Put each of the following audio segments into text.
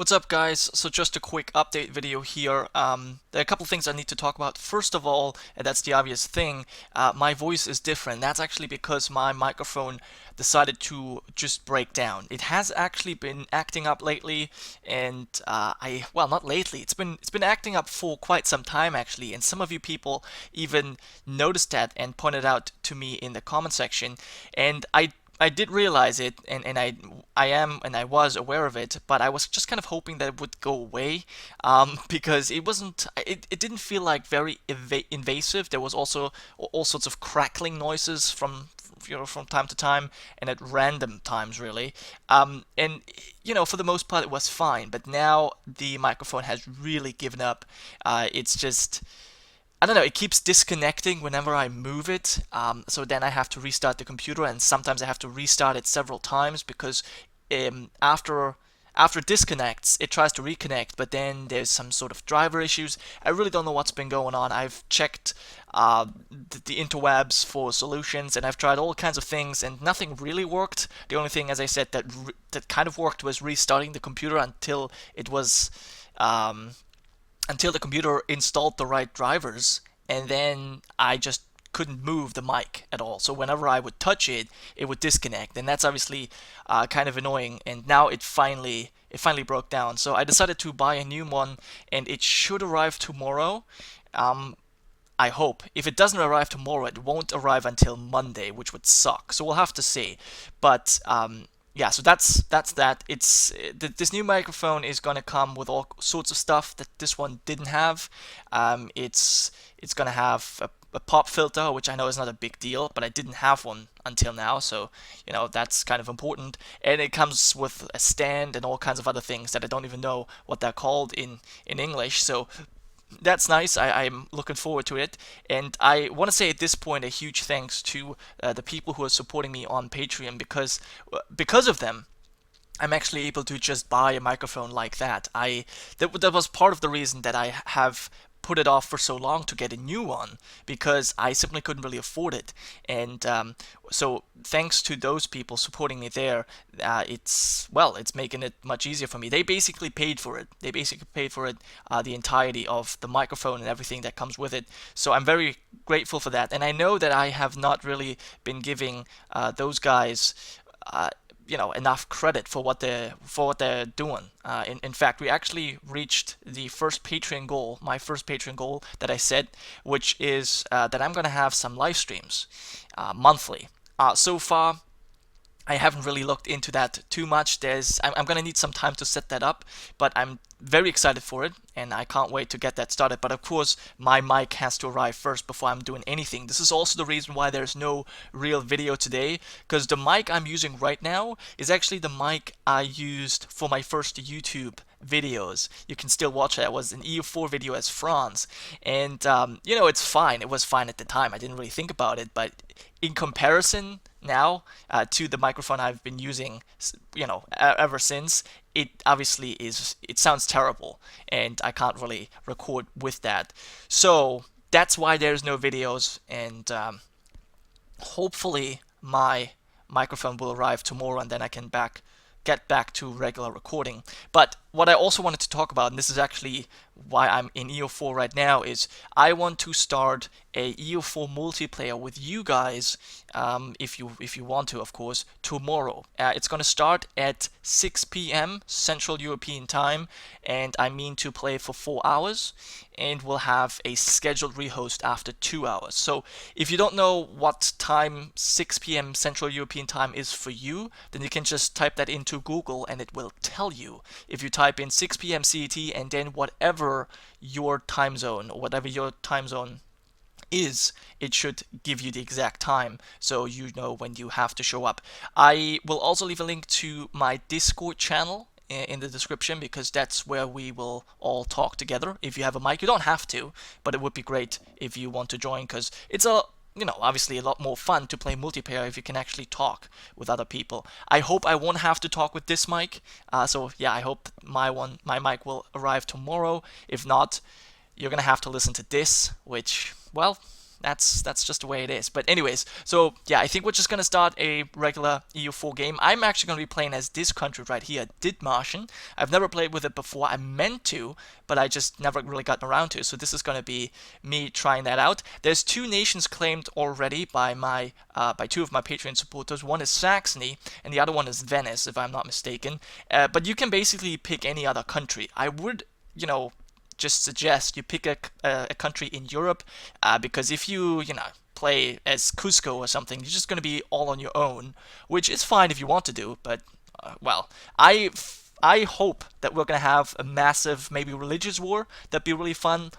What's up, guys? So just a quick update video here. There are a couple things I need to talk about. First of all, and that's the obvious thing, my voice is different. That's actually because my microphone decided to just break down. It has actually been acting up lately, and well, not lately. It's been acting up for quite some time actually, and some of you people even noticed that and pointed out to me in the comment section, and I did realize it, and I was aware of it, but I was just kind of hoping that it would go away, because it didn't feel like very invasive. There was also all sorts of crackling noises from time to time and at random times really, and for the most part it was fine. But now the microphone has really given up. It's just I don't know, it keeps disconnecting whenever I move it. So then I have to restart the computer, and sometimes I have to restart it several times because after it disconnects, it tries to reconnect, but then there's some sort of driver issues. I really don't know what's been going on. I've checked the interwebs for solutions, and I've tried all kinds of things, and nothing really worked. The only thing, as I said, that kind of worked was restarting the computer until the computer installed the right drivers, and then I just couldn't move the mic at all. So whenever I would touch it, it would disconnect, and that's obviously kind of annoying. And now it finally broke down. So I decided to buy a new one, and it should arrive tomorrow. I hope. If it doesn't arrive tomorrow, it won't arrive until Monday, which would suck. So we'll have to see. But yeah, so that's that. This new microphone is gonna come with all sorts of stuff that this one didn't have. It's gonna have a pop filter, which I know is not a big deal, but I didn't have one until now, so that's kind of important. And it comes with a stand and all kinds of other things that I don't even know what they're called in English. So that's nice. I'm looking forward to it. And I want to say at this point a huge thanks to the people who are supporting me on Patreon, because of them, I'm actually able to just buy a microphone like that. That was part of the reason that I have put it off for so long to get a new one, because I simply couldn't really afford it. And so thanks to those people supporting me there, it's making it much easier for me. They basically paid for it. The entirety of the microphone and everything that comes with it. So I'm very grateful for that. And I know that I have not really been giving those guys enough credit for what they're doing. In fact, we actually reached the first Patreon goal, my first Patreon goal that I set, which is that I'm gonna have some live streams monthly. So far, I haven't really looked into that too much. I'm gonna need some time to set that up, but I'm very excited for it, and I can't wait to get that started. But of course, my mic has to arrive first before I'm doing anything. This is also the reason why there's no real video today, because the mic I'm using right now is actually the mic I used for my first YouTube videos. You can still watch it. It was an EU4 video as Franz, and it's fine. It was fine at the time. I didn't really think about it, but in comparison now to the microphone I've been using, ever since, it obviously it sounds terrible, and I can't really record with that. So that's why there's no videos, and hopefully my microphone will arrive tomorrow, and then I can get back to regular recording. But what I also wanted to talk about, and this is actually why I'm in EU4 right now, is I want to start a EU4 multiplayer with you guys, if you want to, of course, tomorrow. It's going to start at 6 p.m. Central European time, and I mean to play for 4 hours, and we'll have a scheduled rehost after 2 hours. So if you don't know what time 6 p.m. Central European time is for you, then you can just type that into Google and it will tell you. If you type in 6 p.m. CET and then whatever your time zone is, it should give you the exact time, so you know when you have to show up. I will also leave a link to my Discord channel in the description, because that's where we will all talk together. If you have a mic, you don't have to, but it would be great if you want to join, because it's obviously a lot more fun to play multiplayer if you can actually talk with other people. I hope I won't have to talk with this mic. So yeah, I hope my mic will arrive tomorrow. If not, you're gonna have to listen to this, which, well, that's just the way it is. But anyways, so yeah, I think we're just gonna start a regular EU4 game. I'm actually gonna be playing as this country right here, Dithmarschen. I've never played with it before. I meant to, but I just never really gotten around to. So this is gonna be me trying that out. There's 2 nations claimed already by my by 2 of my Patreon supporters. One is Saxony, and the other one is Venice, if I'm not mistaken. But you can basically pick any other country. I would, just suggest you pick a country in Europe, because if you play as Cusco or something, you're just going to be all on your own, which is fine if you want to do, but well, I hope that we're going to have a massive, maybe religious war. That'd be really fun.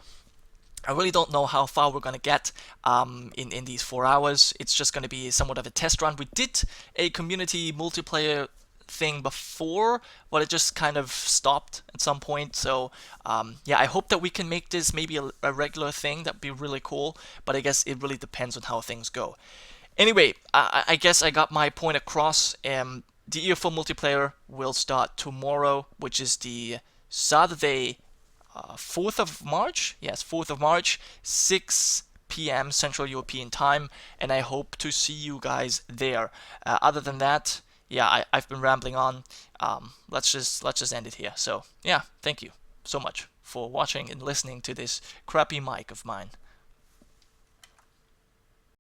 I really don't know how far we're going to get in these 4 hours. It's just going to be somewhat of a test run. We did a community multiplayer thing before, but it just kind of stopped at some point. So yeah, I hope that we can make this maybe a regular thing. That'd be really cool, but I guess it really depends on how things go. Anyway, I guess I got my point across. The EU4 multiplayer will start tomorrow, which is the Saturday, 4th of March. Yes, 4th of March, 6 p.m. Central European time, and I hope to see you guys there. Other than that, yeah, I've been rambling on. Let's just end it here. So yeah, thank you so much for watching and listening to this crappy mic of mine.